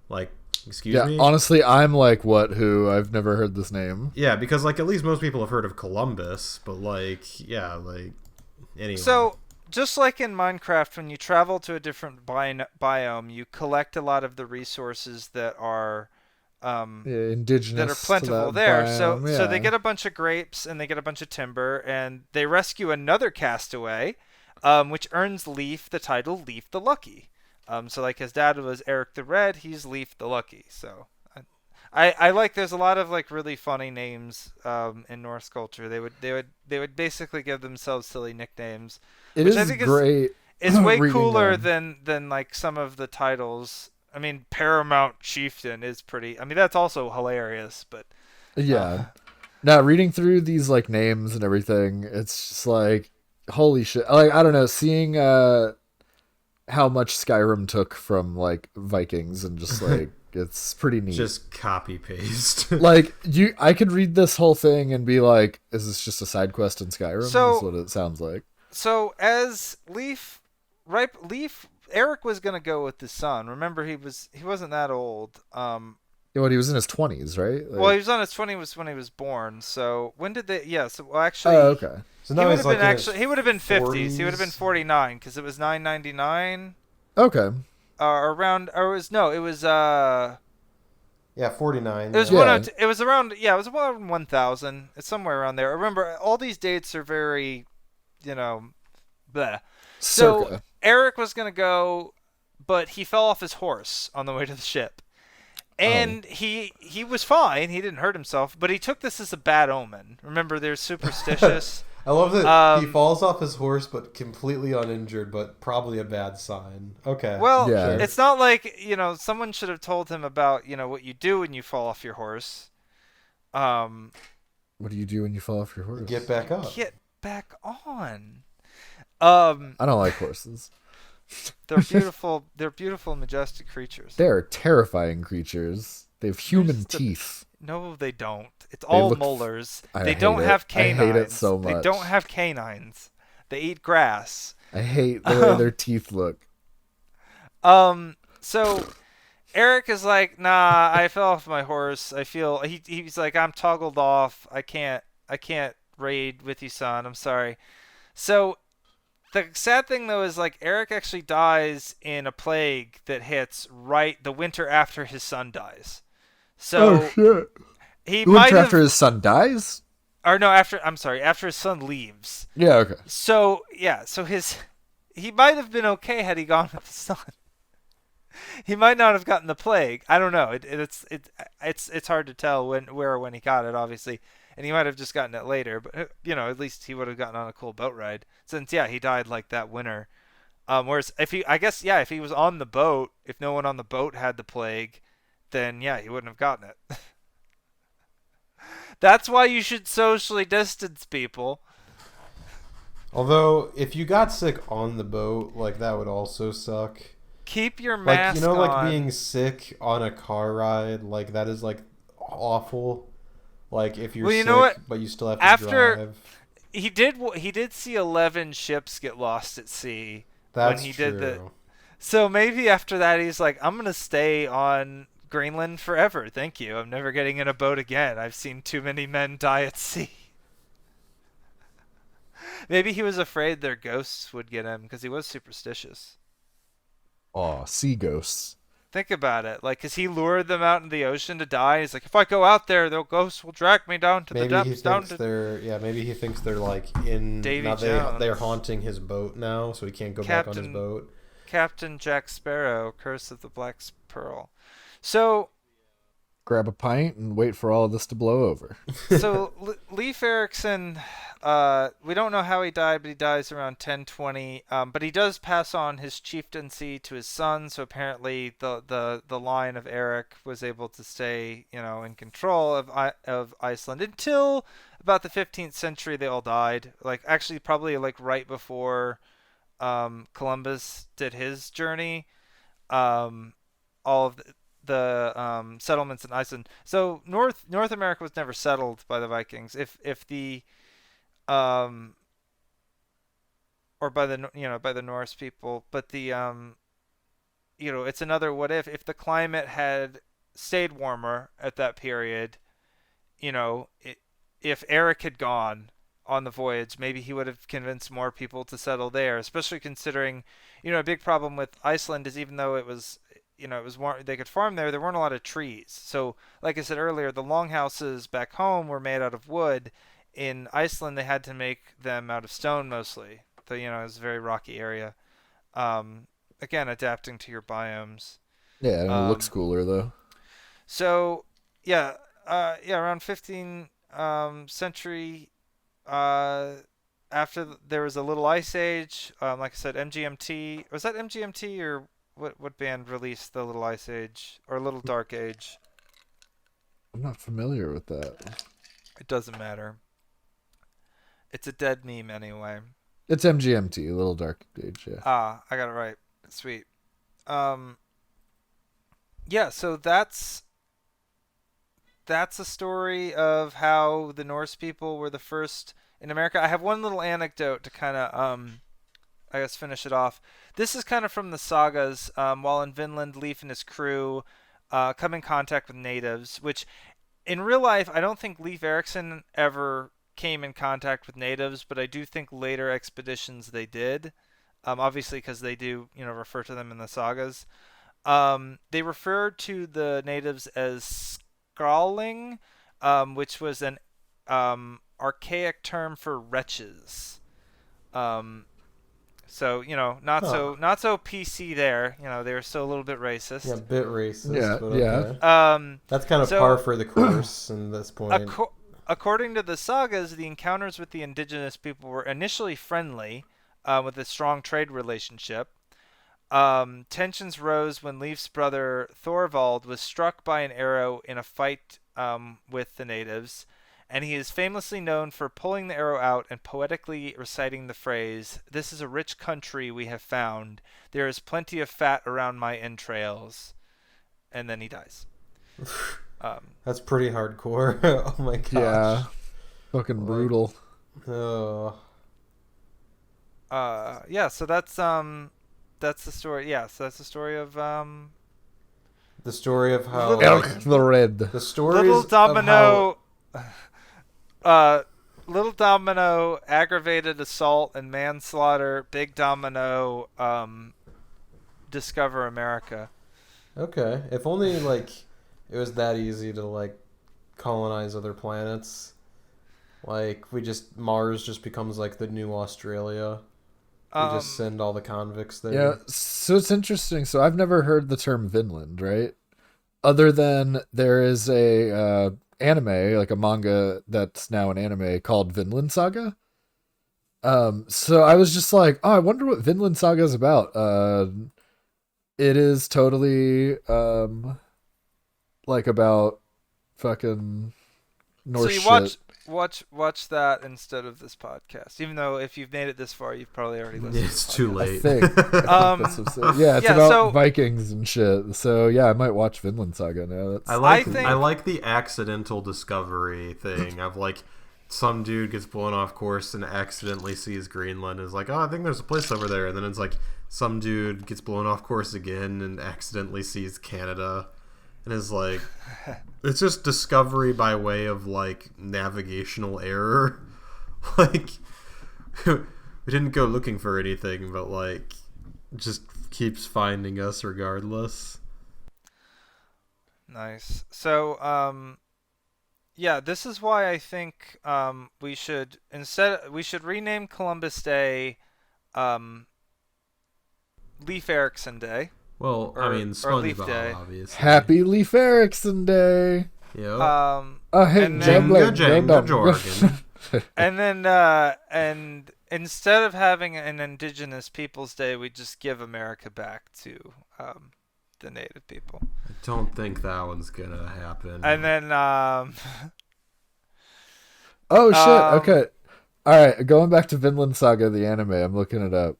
Like, excuse me? Honestly, I'm like, what, who? I've never heard this name. Yeah, because, like, at least most people have heard of Columbus, but, like, anyway. So, just like in Minecraft, when you travel to a different biome, you collect a lot of the resources that are indigenous, that are plentiful there. Biome, so they get a bunch of grapes, and they get a bunch of timber, and they rescue another castaway, which earns Leif the title Leif the Lucky. So like his dad was Erik the Red, he's Leif the Lucky. So I like, there's a lot of like really funny names in Norse culture. They would basically give themselves silly nicknames. Which I think great. Is way cooler than like some of the titles. I mean, Paramount Chieftain is pretty. I mean, that's also hilarious, but yeah. Now reading through these like names and everything, it's just like holy shit. Like I don't know, seeing how much Skyrim took from like Vikings and just like it's pretty neat. Just copy paste. Like I could read this whole thing and be like, is this just a side quest in Skyrim? That's what it sounds like. So as Erik was gonna go with his son. Remember, he wasn't that old. He was in his 20s, right? Like, well, he was on his 20s when he was born. So when did they? Yeah. So actually. Oh, okay. So he would have been he would have been 50s. He would have been 49 because it was 999. Okay. It was Yeah, 49. It was it was around 1000. It's somewhere around there. Remember, all these dates are very, bleh. So Erik was gonna go, but he fell off his horse on the way to the ship. And he was fine. He didn't hurt himself, but he took this as a bad omen. Remember, they're superstitious. I love that he Um, falls off his horse, but completely uninjured, but probably a bad sign. Okay. well, Yeah. Sure. it's not like, someone should have told him about, what you do when you fall off your horse. Um, What do you do when you fall off your horse? Get back up. get back on. Um, I don't like horses. they're beautiful. They're beautiful, majestic creatures. They're terrifying creatures. They have human just a- teeth. No, they don't. It's all look- molars. I They hate don't it. have I canines. hate it so They much. don't have canines. They eat grass. I hate the way their teeth look. So Erik is like, nah, I fell off my horse. I feel he's like, I'm toggled off. I can't raid with you, son. I'm sorry. So the sad thing though is like Erik actually dies in a plague that hits right the winter after his son dies. So shit! he The might winter have, after his son dies? or no, after his son leaves. Yeah, okay. So yeah, he might have been okay had he gone with his son. He might not have gotten the plague. I don't know. It's hard to tell where or when he got it, obviously, and he might have just gotten it later. But at least he would have gotten on a cool boat ride. Since he died like that winter. Whereas if he was on the boat, if no one on the boat had the plague, then he wouldn't have gotten it. That's why you should socially distance people. Although, if you got sick on the boat, like, that would also suck. Keep your Like, mask like on. being sick on a car ride, like, that is, like, awful. Like, if you're Well, you sick, know what? but you still have to After- drive. He did see 11 ships get lost at sea. That's he true. did the- So maybe after that he's like, I'm going to stay on Greenland forever. Thank you. I'm never getting in a boat again. I've seen too many men die at sea. Maybe he was afraid their ghosts would get him because he was superstitious. Aw, sea ghosts. Think about it. Like, because he lured them out in the ocean to die. He's like, if I go out there, the ghosts will drag me down to the Maybe he depths. Down thinks to maybe he thinks they're, like, in... Davy now Jones. they're haunting his boat now, so he can't go back on his Captain- boat. Captain Jack Sparrow, Curse of the Black Pearl. So... Grab a pint and wait for all of this to blow over. So Leif Erikson, we don't know how he died, but he dies around 1020. But he does pass on his chieftaincy to his son. So apparently, the line of Erik was able to stay, in control of Iceland until about the 15th century. They all died. Like actually, probably like right before Columbus did his journey. All of the settlements in Iceland. So North America was never settled by the Vikings. If the or by the Norse people, but the it's another what if the climate had stayed warmer at that period, if Erik had gone on the voyage, maybe he would have convinced more people to settle there, especially considering, a big problem with Iceland is even though it was warm, they could farm there weren't a lot of trees. So like I said earlier, the longhouses back home were made out of wood. In Iceland they had to make them out of stone mostly. So it was a very rocky area. Again, adapting to your biomes. Yeah, and it looks cooler though. So around 15th century, after there was a little ice age, like I said, MGMT. Was that MGMT or what band released the Little Ice Age or Little Dark Age? I'm not familiar with that. It doesn't matter. It's a dead meme anyway. It's MGMT, Little Dark Age, yeah. Ah, I got it right. Sweet. So that's a story of how the Norse people were the first in America. I have one little anecdote to kind of I guess finish it off. This is kind of from the sagas. While in Vinland, Leif and his crew come in contact with natives, which in real life, I don't think Leif Erikson ever came in contact with natives, but I do think later expeditions they did. Obviously, because they do, refer to them in the sagas. They referred to the natives as Skralling, which was an archaic term for wretches. So not so PC there. They were still a little bit racist. Yeah, a bit racist. Yeah, but yeah. okay. That's kind of so- par for the course in this point. according to the sagas, the encounters with the indigenous people were initially friendly, with a strong trade relationship. Tensions rose when Leif's brother Thorvald was struck by an arrow in a fight with the natives, and he is famously known for pulling the arrow out and poetically reciting the phrase, "This is a rich country we have found. There is plenty of fat around my entrails." And then he dies. That's pretty hardcore. Oh my gosh. Yeah. Fucking brutal. Oh. Yeah, so that's the story. Yeah, so that's the story of The story of how Erik the Red. the stories Little of Domino Little Domino, aggravated assault and manslaughter. Big Domino, discover America. Okay, if only like it was that easy to like colonize other planets. Like Mars just becomes like the new Australia. We just send all the convicts there. Yeah, so it's interesting. So I've never heard the term Vinland, right? Other than there is a anime, like a manga that's now an anime called Vinland Saga. So I was just like, oh, I wonder what Vinland Saga is about. It is totally like about fucking Norse So you shit. watch that instead of this podcast. Even though if you've made it this far, you've probably already listened. It's to too the podcast. late. I think that's yeah, it's Yeah, about so- Vikings and shit. So yeah, I might watch Vinland Saga now. That's I like I I like the accidental discovery thing of like some dude gets blown off course and accidentally sees Greenland and is like, oh, I think there's a place over there, and then it's like some dude gets blown off course again and accidentally sees Canada and is like, it's just discovery by way of like navigational error. Like we didn't go looking for anything, but like just keeps finding us regardless. Nice. So, yeah, this is why I think we should rename Columbus Day Leif Erikson Day. Well, I Or- mean, or Leaf SpongeBob, Day. obviously. Happy Leif Erikson Day. Yeah. Oh, hey, And then- Jenga Jorgen. And then and instead of having an Indigenous Peoples Day, we just give America back to the Native people. I don't think that one's gonna happen. And then Oh shit! Um, Okay, all right. Going back to Vinland Saga, the anime. I'm looking it up.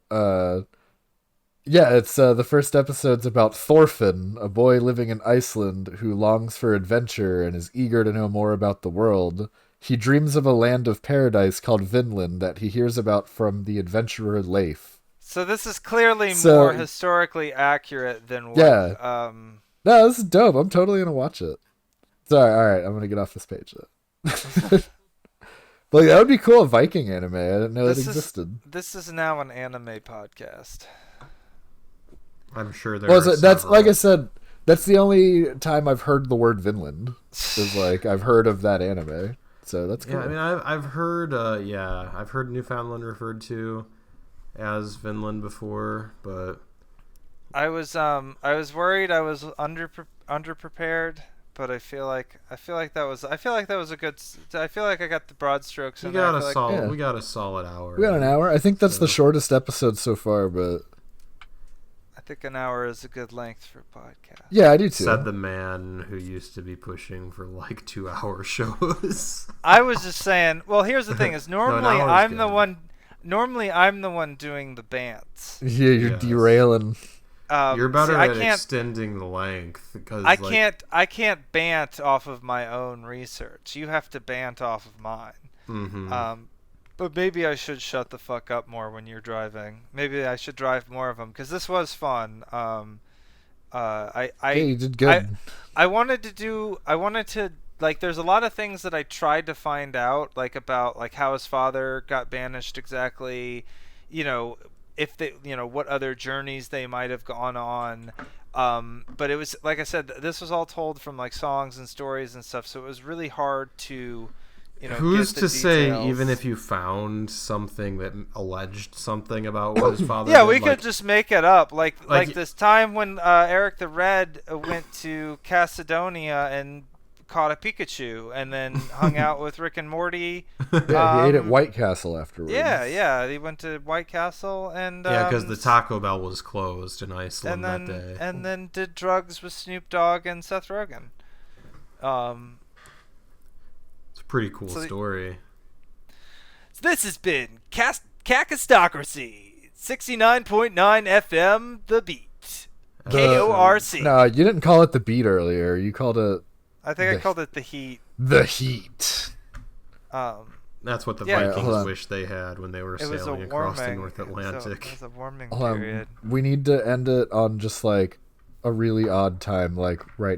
Yeah, it's the first episode's about Thorfinn, a boy living in Iceland who longs for adventure and is eager to know more about the world. He dreams of a land of paradise called Vinland that he hears about from the adventurer Leif. so this is clearly So- more historically accurate than what Yeah. No, this is dope. I'm totally gonna watch it. Sorry, all right. I'm gonna get off this page then. But that would be cool. A Viking anime. I didn't know that This is- existed. This is now an anime podcast. I'm sure there Well, are so that's several. like I said. That's the only time I've heard the word Vinland. Is like I've heard of that anime. So that's cool. Yeah, I mean, I've heard, I've heard Newfoundland referred to as Vinland before, but I was worried I was underprepared, but I feel like that was a good. I feel like I got the broad strokes. we in there. I got a feel like- solid, Yeah. we got a solid hour. We got an hour. I think that's the So- shortest episode so far. But I think an hour is a good length for a podcast. yeah, I do too. Said the man who used to be pushing for like 2-hour shows. I was just saying. Well, here's the thing: is normally an hour's I'm the good. one. Normally I'm the one doing the bants. Yeah, you're Yes. derailing. You're better see, I at can't. extending the length because I can't bant off of my own research. You have to bant off of mine. Mm-hmm. But maybe I should shut the fuck up more when you're driving. Maybe I should drive more of them because this was fun. Yeah, you did good. I wanted to like. There's a lot of things that I tried to find out, like about like how his father got banished exactly. You know, if they, what other journeys they might have gone on. But it was like I said, this was all told from like songs and stories and stuff, so it was really hard to. Who's get the to say, details. even if you found something that alleged something about what his father Yeah, did, we like, could just make it up. Like Like- this time when Erik the Red went to Macedonia and caught a Pikachu and then hung out with Rick and Morty. Yeah, he ate at White Castle afterwards. Yeah. He went to White Castle and because the Taco Bell was closed in Iceland that day. And then did drugs with Snoop Dogg and Seth Rogen. It's a pretty cool story. So this has been Kakistocracy, 69.9 FM, The Beat. KORC. No, you didn't call it The Beat earlier. You called it... I think I called it The Heat. The Heat. That's what the Vikings wish they had when they were sailing across the North Atlantic. It was a warming period. We need to end it on just like a really odd time, like right now.